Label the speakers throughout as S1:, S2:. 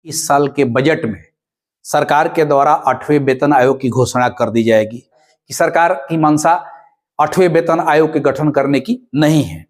S1: इस साल के बजट में सरकार के द्वारा 8वें वेतन आयोग की घोषणा कर दी जाएगी कि सरकार की मंशा 8वें वेतन आयोग के गठन करने की नहीं है।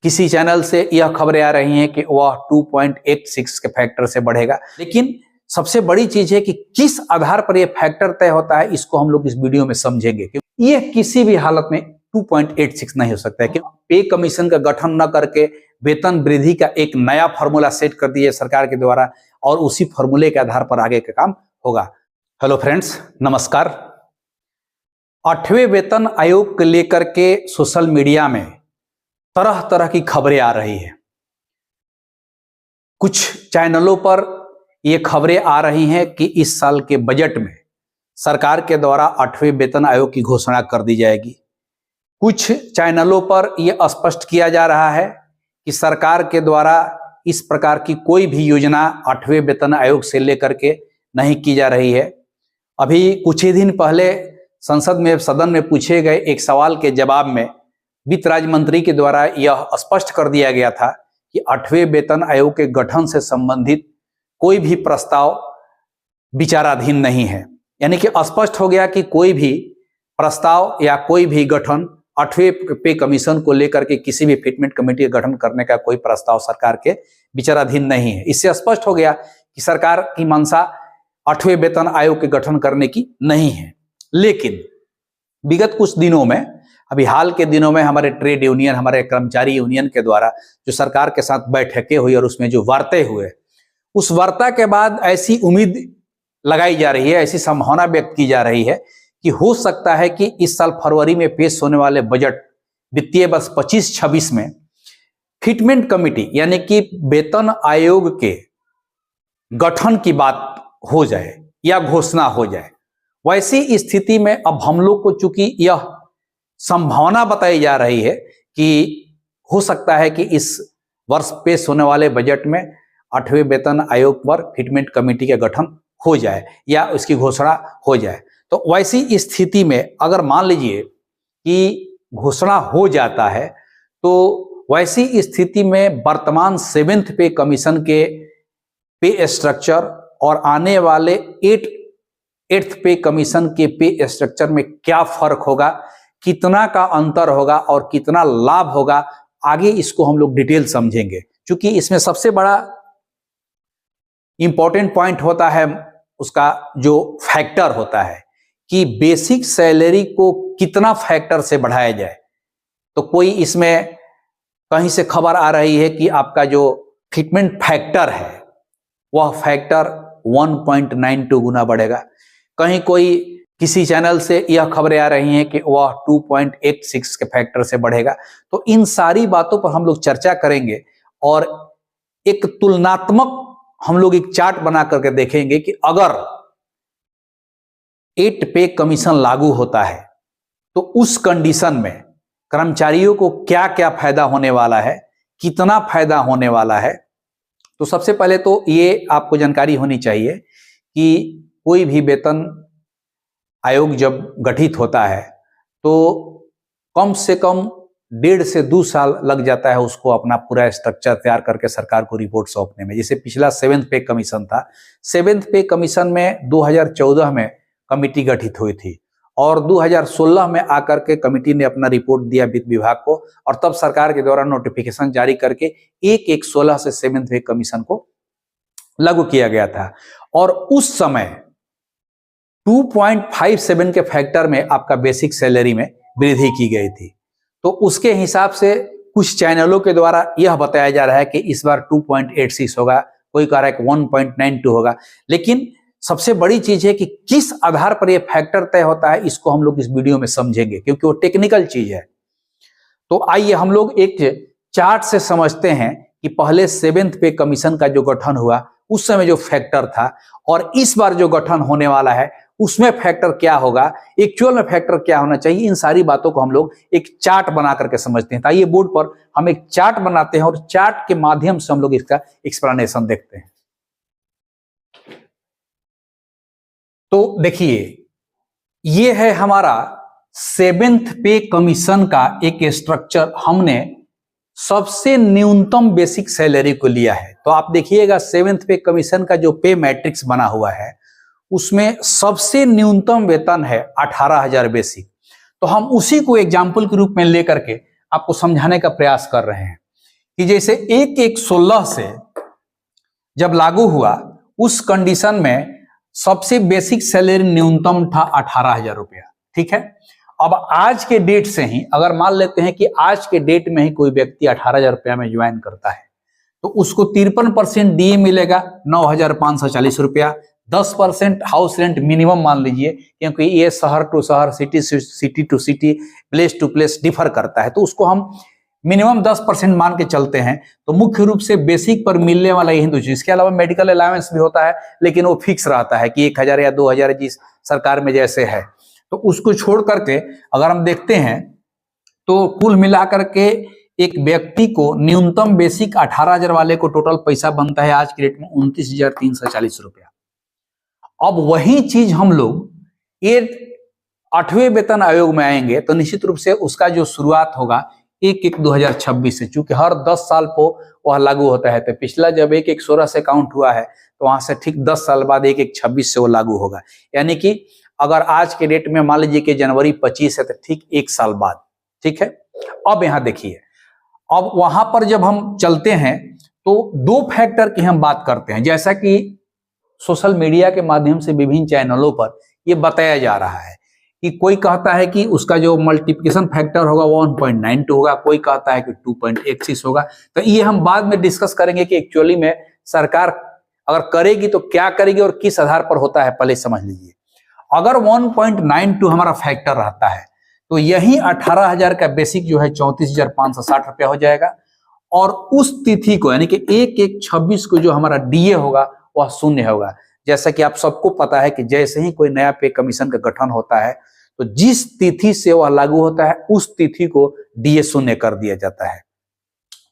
S1: किसी चैनल से यह खबरें आ रही हैं कि वह 2.86 के फैक्टर से बढ़ेगा, लेकिन सबसे बड़ी चीज है कि किस आधार पर यह फैक्टर तय होता है, इसको हम लोग इस वीडियो में समझेंगे। यह किसी भी हालत में 2.86 नहीं हो सकता है कि पे कमीशन का गठन न करके वेतन वृद्धि का एक नया फॉर्मूला सेट कर दिया सरकार के द्वारा और उसी फॉर्मूले के आधार पर आगे का काम होगा। हेलो फ्रेंड्स, नमस्कार। 8वें वेतन आयोग को लेकर के सोशल मीडिया में तरह तरह की खबरें आ रही है। कुछ चैनलों पर यह खबरें आ रही हैं कि इस साल के बजट में सरकार के द्वारा 8वें वेतन आयोग की घोषणा कर दी जाएगी। कुछ चैनलों पर यह स्पष्ट किया जा रहा है कि सरकार के द्वारा इस प्रकार की कोई भी योजना 8वें वेतन आयोग से लेकर के नहीं की जा रही है। अभी कुछ ही दिन पहले सदन में पूछे गए एक सवाल के जवाब में वित्त राज्य मंत्री के द्वारा यह स्पष्ट कर दिया गया था कि 8वें वेतन आयोग के गठन से संबंधित कोई भी प्रस्ताव विचाराधीन नहीं है। यानी कि स्पष्ट हो गया कि कोई भी प्रस्ताव या कोई भी गठन 8वें पे कमीशन को लेकर के किसी भी फिटमेंट कमेटी का गठन करने का कोई प्रस्ताव सरकार के विचाराधीन नहीं है। इससे स्पष्ट हो गया कि सरकार की मंशा 8वें वेतन आयोग के गठन करने की नहीं है। लेकिन विगत कुछ दिनों में, अभी हाल के दिनों में हमारे ट्रेड यूनियन, हमारे कर्मचारी यूनियन के द्वारा जो सरकार के साथ बैठकें हुई और उसमें जो वार्ते हुए, उस वार्ता के बाद ऐसी उम्मीद लगाई जा रही है, ऐसी संभावना व्यक्त की जा रही है कि हो सकता है कि इस साल फरवरी में पेश होने वाले बजट वित्तीय वर्ष 25-26 में फिटमेंट कमेटी यानी कि वेतन आयोग के गठन की बात हो जाए या घोषणा हो जाए। वैसी स्थिति में अब हम लोग को चूंकि यह संभावना बताई जा रही है कि हो सकता है कि इस वर्ष पेश होने वाले बजट में 8वें वेतन आयोग पर फिटमेंट कमेटी का गठन हो जाए या उसकी घोषणा हो जाए। तो वैसी स्थिति में अगर मान लीजिए कि घोषणा हो जाता है तो वैसी स्थिति में वर्तमान 7th पे कमीशन के पे स्ट्रक्चर और आने वाले 8th पे कमीशन के पे स्ट्रक्चर में क्या फर्क होगा, कितना का अंतर होगा और कितना लाभ होगा, आगे इसको हम लोग डिटेल समझेंगे। क्योंकि इसमें सबसे बड़ा इंपॉर्टेंट पॉइंट होता है उसका जो फैक्टर होता है कि बेसिक सैलरी को कितना फैक्टर से बढ़ाया जाए। तो कोई इसमें कहीं से खबर आ रही है कि आपका जो फिटमेंट फैक्टर है वह फैक्टर 1.92 गुना बढ़ेगा। कहीं कोई किसी चैनल से यह खबरें आ रही हैं कि वह 2.86 के फैक्टर से बढ़ेगा। तो इन सारी बातों पर हम लोग चर्चा करेंगे और एक तुलनात्मक हम लोग एक चार्ट बना करके देखेंगे कि अगर 8 पे कमीशन लागू होता है तो उस कंडीशन में कर्मचारियों को क्या क्या फायदा होने वाला है, कितना फायदा होने वाला है। तो सबसे पहले तो ये आपको जानकारी होनी चाहिए कि कोई भी वेतन आयोग जब गठित होता है तो कम से कम 1.5 से 2 साल लग जाता है उसको अपना पूरा स्ट्रक्चर तैयार करके सरकार को रिपोर्ट सौंपने में। जैसे पिछला 7th पे कमीशन था, 7th पे कमीशन में 2014 में कमेटी गठित हुई थी और 2016 में आकर के कमेटी ने अपना रिपोर्ट दिया वित्त विभाग को और तब सरकार के द्वारा नोटिफिकेशन जारी करके 1/1/16 से 7th पे कमीशन को लागू किया गया था। और उस समय 2.57 के फैक्टर में आपका बेसिक सैलरी में वृद्धि की गई थी। तो उसके हिसाब से कुछ चैनलों के द्वारा यह बताया जा रहा है कि इस बार 2.86 होगा, कोई कह रहा है कि 1.92 होगा। लेकिन सबसे बड़ी चीज है कि किस आधार पर यह फैक्टर तय होता है, इसको हम लोग इस वीडियो में समझेंगे क्योंकि वो टेक्निकल चीज है। तो आइए हम लोग एक चार्ट से समझते हैं कि पहले 7th पे कमीशन का जो गठन हुआ उस समय जो फैक्टर था और इस बार जो गठन होने वाला है उसमें फैक्टर क्या होगा, एक्चुअल में फैक्टर क्या होना चाहिए। इन सारी बातों को हम लोग एक चार्ट बना करके समझते हैं। तो आइए बोर्ड पर हम एक चार्ट बनाते हैं और चार्ट के माध्यम से हम लोग इसका एक्सप्लेनेशन देखते हैं। तो देखिए, ये है हमारा 7th पे कमीशन का एक स्ट्रक्चर। हमने सबसे न्यूनतम बेसिक सैलरी को लिया है। तो आप देखिएगा 7th पे कमीशन का जो पे मैट्रिक्स बना हुआ है उसमें सबसे न्यूनतम वेतन है 18,000 बेसिक। तो हम उसी को एग्जाम्पल के रूप में लेकर के आपको समझाने का प्रयास कर रहे हैं कि जैसे 1/1/16 से जब लागू हुआ उस कंडीशन में सबसे बेसिक सैलरी न्यूनतम था 18,000 रुपया, ठीक है। अब आज के डेट से ही अगर मान लेते हैं कि आज के डेट में ही कोई व्यक्ति 18,000 रुपया में ज्वाइन करता है तो उसको 53% डीए मिलेगा 9,540 रुपया। 10% हाउस रेंट मिनिमम मान लीजिए, क्योंकि ये शहर टू शहर, city to city, place to place differ करता है, तो उसको हम मिनिमम 10% मान के चलते हैं। तो मुख्य रूप से बेसिक पर मिलने वाला यही दो चीज, इसके अलावा मेडिकल अलाउंस भी होता है लेकिन वो फिक्स रहता है कि 1,000 या 2,000 जिस सरकार में जैसे है। तो उसको छोड़ करके अगर हम देखते हैं तो कुल मिलाकर के एक व्यक्ति को न्यूनतम बेसिक 18,000 वाले को टोटल पैसा बनता है आज के रेट में 29,340 रुपया। अब वही चीज हम लोग ये 8वें वेतन आयोग में आएंगे तो निश्चित रूप से उसका जो शुरुआत होगा 1/1/2026 से, चूंकि हर 10 साल को वह लागू होता है। तो पिछला जब 1/1/16 से काउंट हुआ है तो वहां से ठीक 10 साल बाद 1/1/26 से वो लागू होगा। यानी कि अगर आज के डेट में मान लीजिए कि जनवरी 25 है तो ठीक 1 साल बाद, ठीक है। अब यहां देखिए, अब वहां पर जब हम चलते हैं तो 2 फैक्टर की हम बात करते हैं, जैसा कि सोशल मीडिया के माध्यम से विभिन्न चैनलों पर यह बताया जा रहा है कि कोई कहता है कि उसका जो मल्टीप्लिकेशन फैक्टर होगा 1.92 होगा, कोई कहता है कि 2.86 होगा। तो ये हम बाद में डिस्कस करेंगे कि एक्चुअली में सरकार अगर करेगी तो क्या करेगी और किस आधार पर होता है, पहले समझ लीजिए। अगर 1.92 हमारा फैक्टर रहता है तो यही 18,000 का बेसिक जो है 34,560 रुपया हो जाएगा, और उस तिथि को यानी कि 1/1/26 को जो हमारा डीए होगा वह 0 होगा। जैसा कि आप सबको पता है कि जैसे ही कोई नया पे कमीशन का गठन होता है तो जिस तिथि से वह लागू होता है उस तिथि को डीए 0 कर दिया जाता है,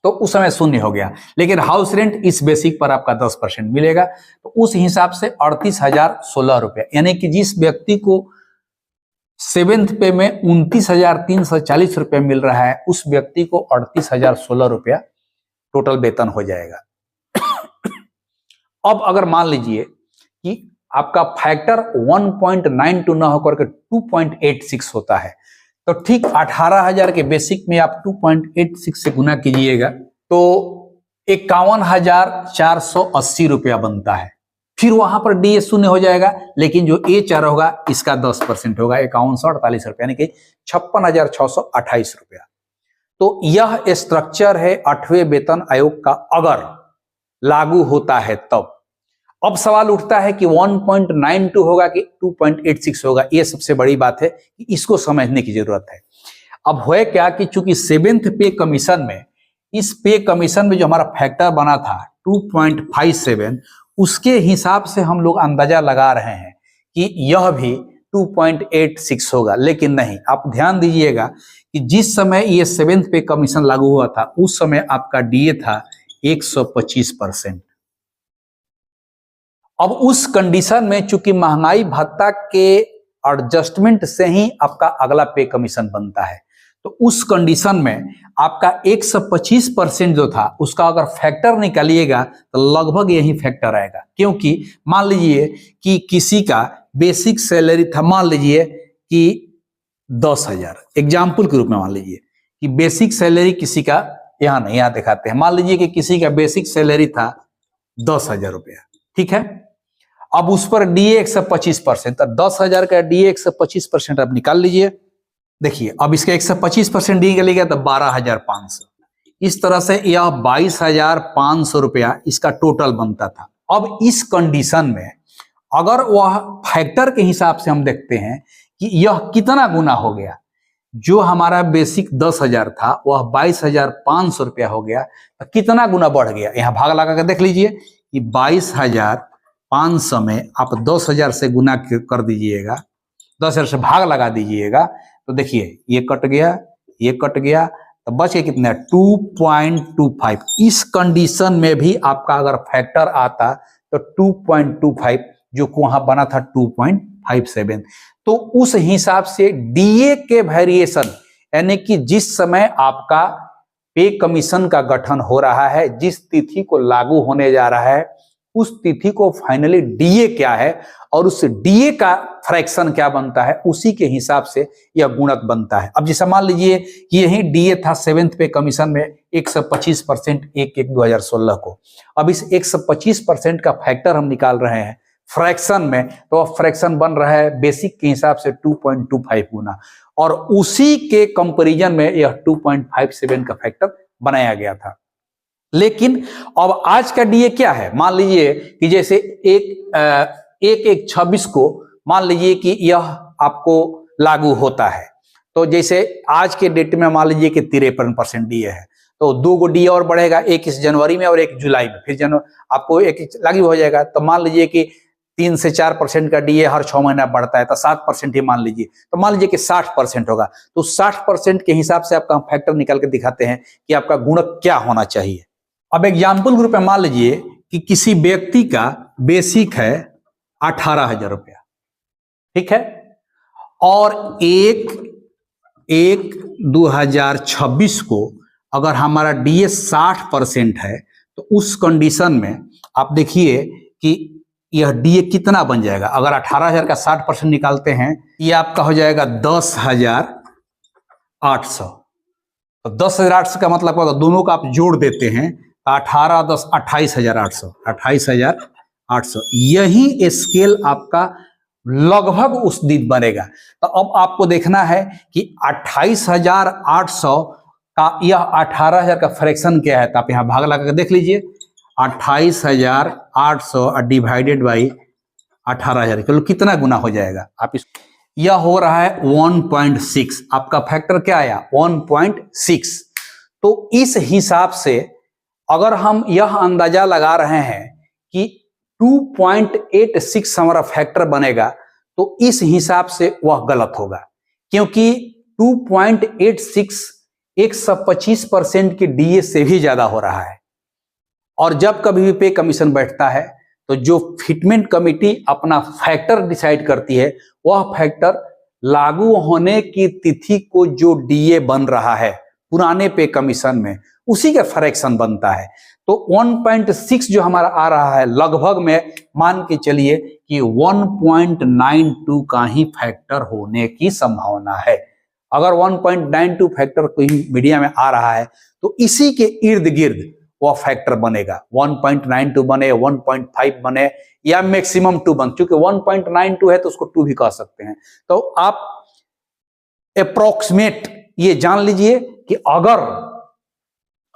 S1: तो उस समय 0 हो गया। लेकिन हाउस रेंट इस बेसिक पर आपका 10% मिलेगा, तो उस हिसाब से 38,016 रुपया, यानी कि जिस व्यक्ति को 7th पे में 29,340 रुपया मिल रहा है उस व्यक्ति को 38,016 रुपया टोटल वेतन हो जाएगा। अब अगर मान लीजिए कि आपका फैक्टर 1.92 ना होकर के 2.86 होता है तो ठीक 18,000 के बेसिक में आप 2.86 से गुना कीजिएगा तो 51,480 रुपया बनता है। फिर वहां पर डीए 0 हो जाएगा, लेकिन जो A4 होगा इसका 10% होगा 5148 रुपया, यानी कि 56,628 रुपया। तो यह स्ट्रक्चर है 8वें वेतन आयोग का अगर लागू होता है तब। अब सवाल उठता है कि 1.92 होगा कि 2.86 होगा। यह सबसे बड़ी बात है कि इसको समझने की जरूरत है। अब है क्या कि चूंकि 7th पे कमीशन में, इस पे कमीशन में जो हमारा फैक्टर बना था 2.57, उसके हिसाब से हम लोग अंदाजा लगा रहे हैं कि यह भी 2.86 होगा, लेकिन नहीं। आप ध्यान दीजिएगा कि जिस समय ये 7th पे कमीशन लागू हुआ था उस समय आपका डीए था 125%। अब उस कंडीशन में चूंकि महंगाई भत्ता के एडजस्टमेंट से ही आपका अगला पे कमीशन बनता है, तो उस कंडीशन में आपका 125% जो था उसका अगर फैक्टर निकालिएगा तो लगभग यही फैक्टर आएगा। क्योंकि मान लीजिए कि किसी का बेसिक सैलरी था, मान लीजिए कि 10,000, एग्जाम्पल के रूप में मान लीजिए कि बेसिक सैलरी किसी का, यहाँ नहीं, यहाँ दिखाते हैं, मान लीजिए कि किसी का बेसिक सैलरी था 10,000 रुपया, ठीक है। अब उस पर डीए 125%, तो 10,000 का डीए 125% आप निकाल लीजिए। देखिए अब इसका 125% डी निकलेगा तो 12,500, इस तरह से यह 22,500 रुपया इसका टोटल बनता था। अब इस कंडीशन में अगर वह फैक्टर के हिसाब से हम देखते हैं कि यह कितना गुना हो गया, जो हमारा बेसिक 10,000 था वह 22,500 रुपया हो गया, तो कितना गुना बढ़ गया। यहाँ भाग लगा कर देख लीजिए कि 22,500 में आप 10,000 से गुना कर दीजिएगा, 10,000 से भाग लगा दीजिएगा, तो देखिए ये कट गया, ये कट गया, तो बच गया कितना 2.25। इस कंडीशन में भी आपका अगर फैक्टर आता तो 2.25 जो वहां बना था 2.57। तो उस हिसाब से डीए के वेरिएशन, यानी कि जिस समय आपका पे कमीशन का गठन हो रहा है, जिस तिथि को लागू होने जा रहा है उस तिथि को फाइनली डीए क्या है और उस डीए का फ्रैक्शन क्या बनता है, उसी के हिसाब से यह गुणक बनता है। अब जैसे मान लीजिए कि यही डीए था 7th पे कमीशन में 125% 1/1/2016 को। अब इस 125% का फैक्टर हम निकाल रहे हैं फ्रैक्शन में, तो अब फ्रैक्शन बन रहा है बेसिक के हिसाब से 2.25 गुना, और उसी के कंपैरिजन में यह 2.57 का फैक्टर बनाया गया था। लेकिन अब आज का डीए क्या है, मान लीजिए कि जैसे 1/1/26 को मान लीजिए कि यह आपको लागू होता है, तो जैसे आज के डेट में मान लीजिए कि 53% डीए है, तो 2 गो डीए और बढ़ेगा, एक इस जनवरी में और एक जुलाई में, फिर आपको एक लागू हो जाएगा। तो मान लीजिए कि 3 से 4% का डीए हर 6 महीना बढ़ता है, तो 7% ही मान लीजिए, तो मान लीजिए कि 60% होगा, तो 60% के हिसाब से आपका फैक्टर निकाल के दिखाते हैं कि आपका गुणक क्या होना चाहिए। अब एग्जाम्पल ग्रुप में मान लीजिए कि किसी व्यक्ति का बेसिक है 18,000 रुपया, ठीक है, और 1/1/2026 को अगर हमारा डीए 60% है, तो उस कंडीशन में आप देखिए कि यह डीए कितना बन जाएगा। अगर 18,000 का 60% निकालते हैं, ये आपका हो जाएगा 10,800। तो 10,800 का मतलब अगर दोनों का आप जोड़ देते हैं तो 18 10 28,800, 28,800 यही स्केल आपका लगभग उस दिन बनेगा। तो अब आपको देखना है कि 28,800 का यह 18,000 का फ्रैक्शन क्या है, तो आप यहां भाग लगा कर देख लीजिए। 28,800 डिवाइडेड बाई 18,000 चलो कितना गुना हो जाएगा आप इस, यह हो रहा है 1.6। आपका फैक्टर क्या आया 1.6। तो इस हिसाब से अगर हम यह अंदाजा लगा रहे हैं कि 2.86 हमारा फैक्टर बनेगा, तो इस हिसाब से वह गलत होगा, क्योंकि 2.86 125% के डीए से भी ज्यादा हो रहा है। और जब कभी भी पे कमीशन बैठता है तो जो फिटमेंट कमेटी अपना फैक्टर डिसाइड करती है, वह फैक्टर लागू होने की तिथि को जो डीए बन रहा है पुराने पे कमीशन में, उसी का फ्रैक्शन बनता है। तो 1.6 जो हमारा आ रहा है, लगभग में मान के चलिए कि 1.92 का ही फैक्टर होने की संभावना है। अगर 1.92 फैक्टर कोई मीडिया में आ रहा है तो इसी के इर्द गिर्द वह फैक्टर बनेगा। 1.92 बने, 1.5 बने, या मैक्सिमम 2 बन, क्योंकि 1.92 है तो उसको 2 भी कह सकते हैं। तो आप अप्रोक्सीमेट ये जान लीजिए कि अगर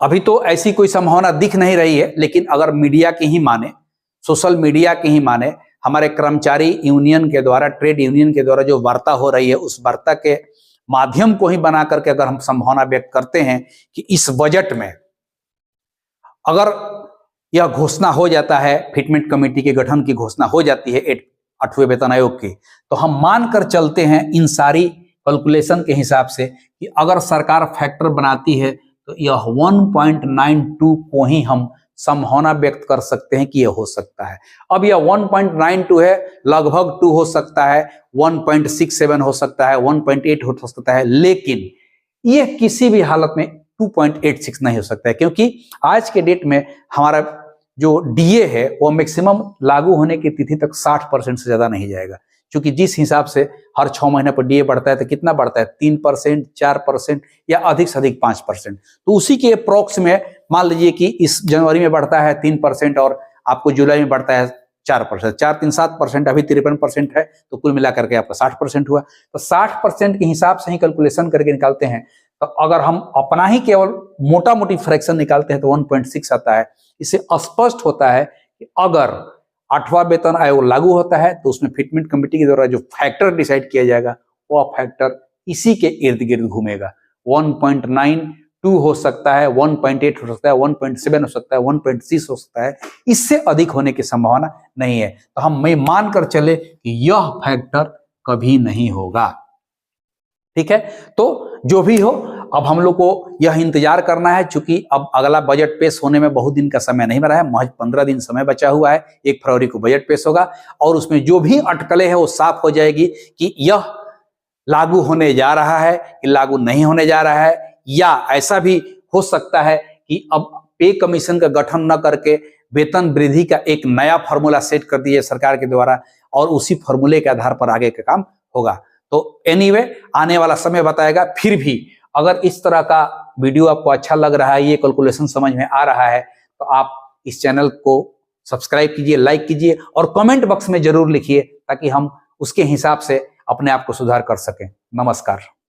S1: अभी तो ऐसी कोई संभावना दिख नहीं रही है, लेकिन अगर मीडिया की ही माने, सोशल मीडिया की ही माने, हमारे कर्मचारी यूनियन के द्वारा, ट्रेड यूनियन के द्वारा जो वार्ता हो रही है, उस वार्ता के माध्यम को ही बना करके अगर हम संभावना व्यक्त करते हैं कि इस बजट में अगर यह घोषणा हो जाता है, फिटमेंट कमेटी के गठन की घोषणा हो जाती है 8वें वेतन आयोग की, तो हम मानकर चलते हैं इन सारी कैलकुलेशन के हिसाब से कि अगर सरकार फैक्टर बनाती है तो यह 1.92 को ही हम संभावना व्यक्त कर सकते हैं कि यह हो सकता है। अब यह 1.92 है, लगभग 2 हो सकता है, 1.67 हो सकता है, 1.8 हो सकता है, लेकिन यह किसी भी हालत में 2.86 नहीं हो सकता है, क्योंकि आज के डेट में हमारा जो डीए है वो मैक्सिमम लागू होने की तिथि तक 60% से ज्यादा नहीं जाएगा, क्योंकि जिस हिसाब से हर 6 महीने पर डीए बढ़ता है तो कितना बढ़ता है 3%, 4% या अधिक से अधिक 5%। तो उसी के अप्रोक्स में मान लीजिए कि इस जनवरी में बढ़ता है 3% और आपको जुलाई में बढ़ता है 4%, 4 3 7%, अभी 53% है, तो कुल मिलाकर के आपका 60% हुआ। तो 60% के हिसाब से ही कैलकुलेशन करके निकालते हैं। तो अगर हम अपना ही केवल मोटा मोटी फ्रैक्शन निकालते हैं तो 1.6 आता है। इससे स्पष्ट होता है कि अगर 8वां वेतन आयोग लागू होता है तो उसमें फिटमेंट कमेटी के द्वारा जो फैक्टर डिसाइड किया जाएगा वह फैक्टर इसी के इर्द गिर्द घूमेगा। 1.92 हो सकता है, 1.8 हो सकता है, 1.7 हो सकता है, 1.6 हो सकता है, इससे अधिक होने की संभावना नहीं है। तो हम मान कर चले कि यह फैक्टर कभी नहीं होगा। ठीक है, तो जो भी हो, अब हम लोग को यह इंतजार करना है, चूंकि अब अगला बजट पेश होने में बहुत दिन का समय नहीं बचा है, महज 15 दिन समय बचा हुआ है। 1 फरवरी को बजट पेश होगा और उसमें जो भी अटकलें हैं वो साफ हो जाएगी कि यह लागू होने जा रहा है कि लागू नहीं होने जा रहा है, या ऐसा भी हो सकता है कि अब पे कमीशन का गठन न करके वेतन वृद्धि का एक नया फॉर्मूला सेट कर दिया सरकार के द्वारा और उसी फॉर्मूले के आधार पर आगे का काम होगा। तो एनीवे आने वाला समय बताएगा। फिर भी अगर इस तरह का वीडियो आपको अच्छा लग रहा है, ये कैलकुलेशन समझ में आ रहा है, तो आप इस चैनल को सब्सक्राइब कीजिए, लाइक कीजिए और कमेंट बॉक्स में जरूर लिखिए ताकि हम उसके हिसाब से अपने आप को सुधार कर सकें। नमस्कार।